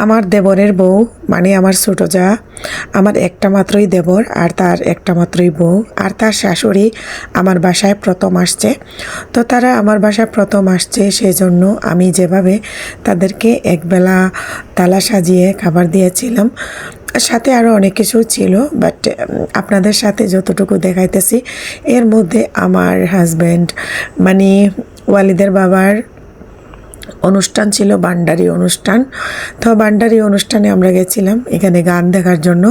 আমার দেবরের বউ মানে আমার ছোট যা, আমার একটা মাত্রই দেবর আর তার একটা মাত্রই বউ, আর তার শাশুড়ি আমার বাসায় প্রথম আসছে। তো তারা আমার বাসায় প্রথম আসছে, সেজন্য আমি যেভাবে তাদেরকে একবেলা তালা সাজিয়ে খাবার দিয়েছিলাম, সাথে আরও অনেক কিছু ছিল, বাট আপনাদের সাথে যতটুকু দেখাইতেছি এর মধ্যে আমার হাজব্যান্ড মানে ওয়ালিদের বাবার অনুষ্ঠান ছিল, বান্ডারি অনুষ্ঠান। তো বান্ডারি অনুষ্ঠানে আমরা গেছিলাম এখানে গান দেখার জন্য।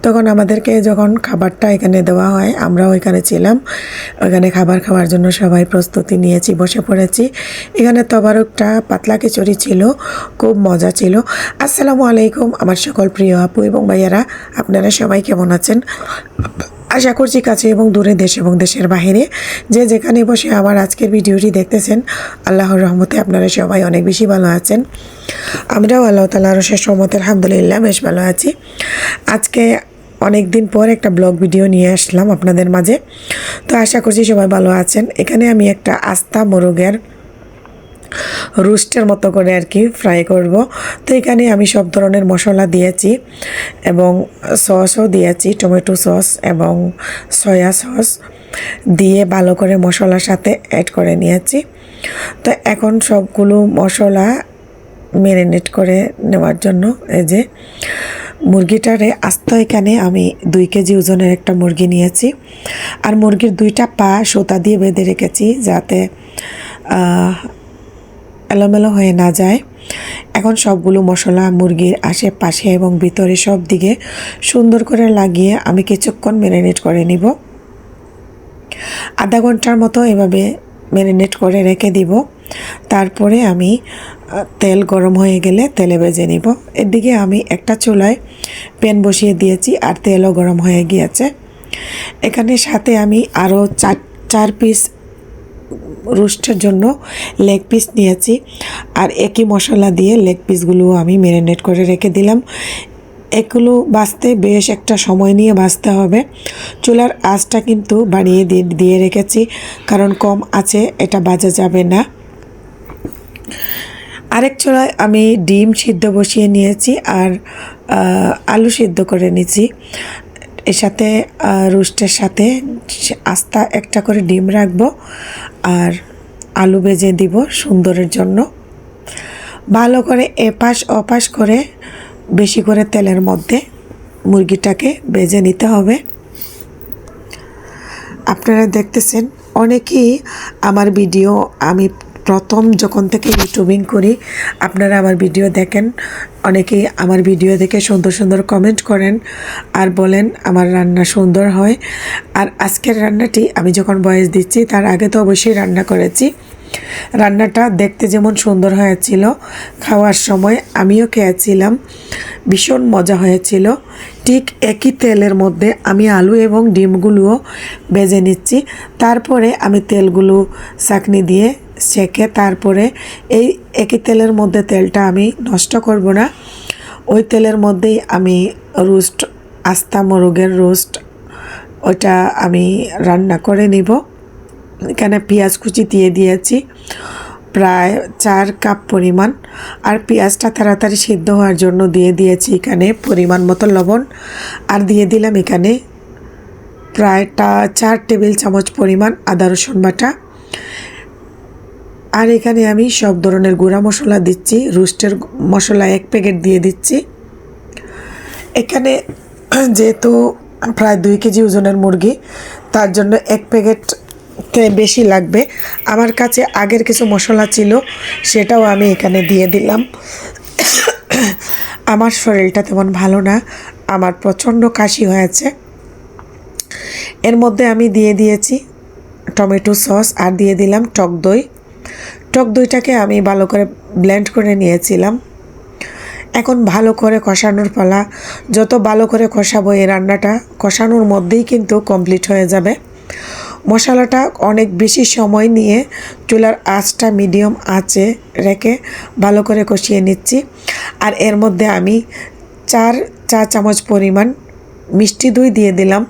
তখন আমাদেরকে যখন খাবারটা এখানে দেওয়া হয়, আমরাও এখানে ছিলাম, ওইখানে খাবার খাওয়ার জন্য সবাই প্রস্তুতি নিয়েছি, বসে পড়েছি। এখানে তবারকটা পাতলা খিচুড়ি ছিল, খুব মজা ছিল। আসসালামু আলাইকুম আমার সকল প্রিয় আপু এবং ভাইয়ারা, আপনারা সবাই কেমন আছেন? আশা করছি কাছে এবং দূরে, দেশ এবং দেশের বাইরে যে যেখানে বসে আমার আজকের ভিডিওটি দেখতেছেন, আল্লাহর রহমতে আপনারা সবাই অনেক বেশি ভালো আছেন। আমরাও আল্লাহ তাআলার অশেষ রহমতে আলহামদুলিল্লাহ বেশ ভালো আছি। আজকে অনেক দিন পর একটা ব্লগ ভিডিও নিয়ে আসলাম আপনাদের মাঝে। তো আশা করছি সবাই ভালো আছেন। এখানে আমি একটা আস্তা মোরগের রোস্টের মতো করে আর কি ফ্রাই করব। তো এখানে আমি সব ধরনের মশলা দিয়েছি এবং সসও দিয়েছি, টমেটো সস এবং সয়া সস দিয়ে ভালো করে মশলার সাথে অ্যাড করে নিয়েছি। তো এখন সবগুলো মশলা ম্যারিনেট করে নেওয়ার জন্য এই যে মুরগিটারে আস্ত, এখানে আমি 2 কেজি ওজনের একটা মুরগি নিয়েছি, আর মুরগির 2টা পা সুতা দিয়ে বেঁধে রেখেছি যাতে এলোমেলো হয়ে না যায়। এখন সবগুলো মশলা মুরগির আশেপাশে এবং ভিতরে সব দিকে সুন্দর করে লাগিয়ে আমি কিছুক্ষণ ম্যারিনেট করে নিব। আধা ঘন্টার মতো এভাবে ম্যারিনেট করে রেখে দিব। তারপরে আমি তেল গরম হয়ে গেলে তেলে ভেজে নিব। এদিকে আমি একটা চুলায় প্যান বসিয়ে দিয়েছি আর তেলও গরম হয়ে গিয়েছে। এখানে সাথে আমি আরও 4 পিস রোস্টের জন্য লেগ পিস নিয়েছি, আর একই মশলা দিয়ে লেগ পিসগুলো আমি ম্যারিনেট করে রেখে দিলাম। এগুলো ভাজতে বেশ একটা সময় নিয়ে ভাজতে হবে। চুলার আঁচটা কিন্তু বাড়িয়ে দিয়ে রেখেছি, কারণ কম আছে এটা ভাজা যাবে না। আরেক চুলায় আমি ডিম সিদ্ধ বসিয়ে নিয়েছি আর আলু সিদ্ধ করে নিয়েছি। এর সাথে রোস্টের সাথে আস্তা একটা করে ডিম রাখবো আর আলু ভেজে দিব সুন্দরের জন্য। ভালো করে এপাশ ওপাশ করে বেশি করে তেলের মধ্যে মুরগিটাকে ভেজে নিতে হবে। আপনারা দেখতেছেন অনেকেই আমার ভিডিও, আমি প্রথম যখন থেকে ইউটিউবিং করি আপনারা আমার ভিডিও দেখেন, অনেকেই আমার ভিডিও দেখে সুন্দর সুন্দর কমেন্ট করেন আর বলেন আমার রান্না সুন্দর হয়। আর আজকের রান্নাটি আমি যখন ভয়েস দিচ্ছি তার আগে তো অবশ্যই রান্না করেছি। রান্নাটা দেখতে যেমন সুন্দর হয়েছিল, খাওয়ার সময় আমিও খেয়েছিলাম, ভীষণ মজা হয়েছিল। ঠিক একই তেলের মধ্যে আমি আলু এবং ডিমগুলোও ভেজে নিচ্ছি। তারপরে আমি তেলগুলো ছাঁকনি দিয়ে সেঁকে তারপরে এই একই তেলের মধ্যে, তেলটা আমি নষ্ট করব না, ওই তেলের মধ্যেই আমি রোস্ট, আস্তা মোরগের রোস্ট ওইটা আমি রান্না করে নিব। এখানে পেঁয়াজ কুচি দিয়ে দিয়েছি প্রায় 4 কাপ পরিমাণ, আর পেঁয়াজটা তাড়াতাড়ি সিদ্ধ হওয়ার জন্য দিয়ে দিয়েছি এখানে পরিমাণ মতো লবণ, আর দিয়ে দিলাম এখানে প্রায় 4 টেবিল চামচ পরিমাণ আদা রসুন বাটা। আর এখানে আমি সব ধরনের গুঁড়া মশলা দিচ্ছি, রোস্টের মশলা 1 প্যাকেট দিয়ে দিচ্ছি। এখানে যেহেতু প্রায় 2 কেজি ওজনের মুরগি, তার জন্য 1 প্যাকেট বেশি লাগবে। আমার কাছে আগের কিছু মশলা ছিল, সেটাও আমি এখানে দিয়ে দিলাম। আমার শরীরটা তেমন ভালো না, আমার প্রচণ্ড কাশি হয়েছে। এর মধ্যে আমি দিয়ে দিয়েছি টমেটো সস আর দিয়ে দিলাম টক দই। টক দইটাকে আমি ভালো করে ব্লেন্ড করে নিয়েছিলাম। এখন ভালো করে কষানোর পালা, যত ভালো করে কষাবো এই রান্নাটা কষানোর মধ্যেই কিন্তু কমপ্লিট হয়ে যাবে। মশলাটা অনেক বেশি সময় নিয়ে চুলার আঁচটা মিডিয়াম আঁচে রেখে ভালো করে কষিয়ে নিচ্ছি। আর এর মধ্যে আমি 4 চা চামচ পরিমাণ মিষ্টি দই দিয়ে দিলাম।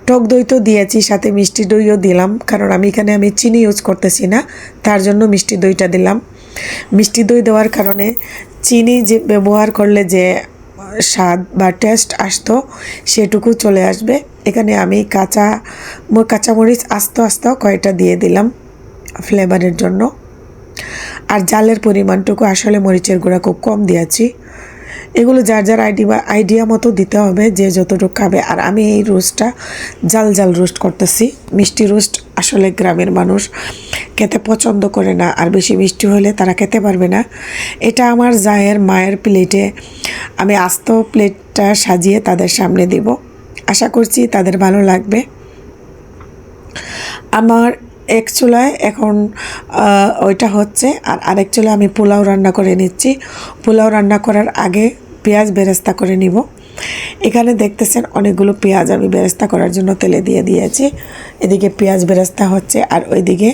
টক দই তো দিয়েছি, সাথে মিষ্টি দইও দিলাম, কারণ আমি চিনি ইউজ করতেছি না, তার জন্য মিষ্টি দইটা দিলাম। মিষ্টি দই দেওয়ার কারণে চিনি যে ব্যবহার করলে যে স্বাদ বা টেস্ট আসতো সেটুকু চলে আসবে। এখানে আমি কাঁচামরিচ আস্ত আস্ত কয়টা দিয়ে দিলাম ফ্লেভারের জন্য। আর জালের পরিমাণটুকু আসলে মরিচের গুঁড়া খুব কম দিয়েছি। এগুলো যার যার আইডিয়া মতো দিতে হবে, যে যতটুকু খাবে। আর আমি এই রোস্টটা জাল জাল রোস্ট করতেছি। মিষ্টি রোস্ট আসলে গ্রামের মানুষ খেতে পছন্দ করে না, আর বেশি মিষ্টি হলে তারা খেতে পারবে না। এটা আমার জায়ের মায়ের প্লেটে আমি আস্ত প্লেটটা সাজিয়ে তাদের সামনে দেব। আশা করছি তাদের ভালো লাগবে। আমার এক চুলায় এখন ওইটা হচ্ছে, আর আরেক চুলায় আমি পোলাও রান্না করে নিচ্ছি। পোলাও রান্না করার আগে পেঁয়াজ বেরেস্তা করে নিব। এখানে দেখতেছেন অনেকগুলো পেঁয়াজ আমি বেরেস্তা করার জন্য তেলে দিয়ে দিয়েছি। এদিকে পেঁয়াজ বেরেস্তা হচ্ছে, আর ওইদিকে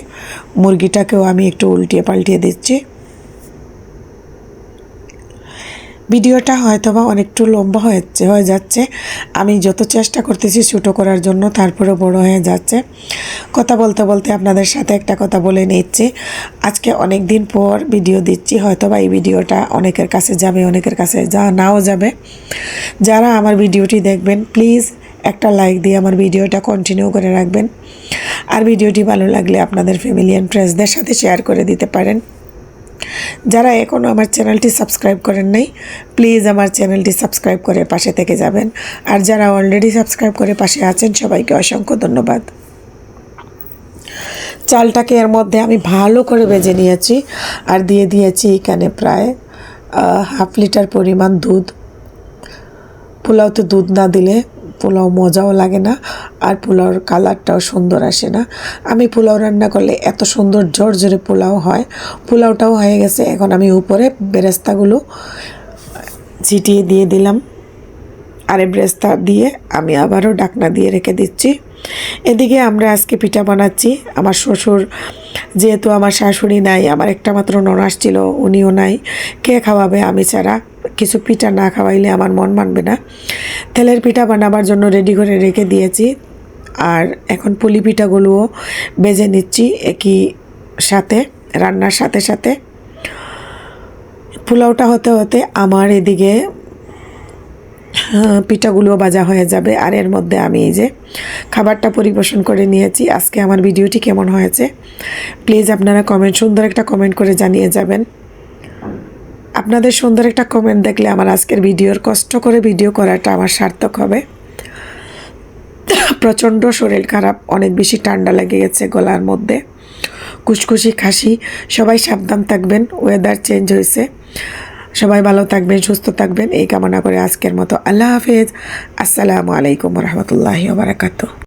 মুরগিটাকেও আমি একটু উল্টিয়ে পাল্টিয়ে দিচ্ছি। ভিডিওটা হয়তোবা অনেকটু লম্বা হয়ে যাচ্ছে। আমি যত চেষ্টা করতেছি ছোটো করার জন্য, তারপরে বড় হয়ে যাচ্ছে। কথা বলতে বলতে আপনাদের সাথে একটা কথা বলে নিচ্ছি। আজকে অনেক দিন পর ভিডিও দিচ্ছি। হয়তোবা এই ভিডিওটা অনেকের কাছে যাবে, অনেকের কাছে নাও যাবে। যারা আমার ভিডিওটি দেখবেন প্লিজ একটা লাইক দিয়ে আমার ভিডিওটা কন্টিনিউ করে রাখবেন। আর ভিডিওটি ভালো লাগলে আপনাদের ফ্যামিলি অ্যান্ড ফ্রেন্ডসদের সাথে শেয়ার করে দিতে পারেন। যারা এখনও আমার চ্যানেলটি সাবস্ক্রাইব করেন নাই, প্লিজ আমার চ্যানেলটি সাবস্ক্রাইব করে পাশে থেকে যাবেন। আর যারা অলরেডি সাবস্ক্রাইব করে পাশে আছেন সবাইকে অসংখ্য ধন্যবাদ। চালটাকে এর মধ্যে আমি ভালো করে ভেজে নিয়েছি, আর দিয়ে দিয়েছি এখানে প্রায় হাফ লিটার পরিমাণ দুধ। পোলাওতে দুধ না দিলে পোলাও মজাও লাগে না, আর পোলাওর কালারটাও সুন্দর আসে না। আমি পোলাও রান্না করলে এত সুন্দর ঝরঝরে পোলাও হয়। পোলাওটাও হয়ে গেছে। এখন আমি উপরে বেরেস্তাগুলো ছিটিয়ে দিয়ে দিলাম, আর এই বেরেস্তা দিয়ে আমি আবারও ঢাকনা দিয়ে রেখে দিচ্ছি। এদিকে আমরা আজকে পিঠা বানাচ্ছি। আমার শ্বশুর, যেহেতু আমার শাশুড়ি নাই, আমার একটা মাত্র ননাস ছিল, উনিও নাই, কে খাওয়াবে আমি ছাড়া? কিছু পিঠা না খাওয়াইলে আমার মন মানবে না। তেলের পিঠা বানাবার জন্য রেডি করে রেখে দিয়েছি, আর এখন পুলি পিঠাগুলোও বেজে নিচ্ছি একই সাথে, রান্নার সাথে সাথে। পোলাওটা হতে হতে আমার এদিকে পিঠাগুলো ভাজা হয়ে যাবে। আর এর মধ্যে আমি এই যে খাবারটা পরিবেশন করে নিয়েছি। আজকে আমার ভিডিওটি কেমন হয়েছে প্লিজ আপনারা সুন্দর একটা কমেন্ট করে জানিয়ে যাবেন। আপনাদের সুন্দর একটা কমেন্ট দেখলে আমার আজকের কষ্ট করে ভিডিও করাটা আমার সার্থক হবে। প্রচণ্ড শরীর খারাপ, অনেক বেশি ঠান্ডা লেগে গেছে গলার মধ্যে, কুসকুসি খাসি। সবাই সাবধান থাকবেন, ওয়েদার চেঞ্জ হয়েছে। সবাই ভালো থাকবেন, সুস্থ থাকবেন, এই কামনা করে আজকের মতো আল্লাহ হাফেজ। আসসালামু আলাইকুম রহমতুল্লাহি ওয়া বারাকাতুহু।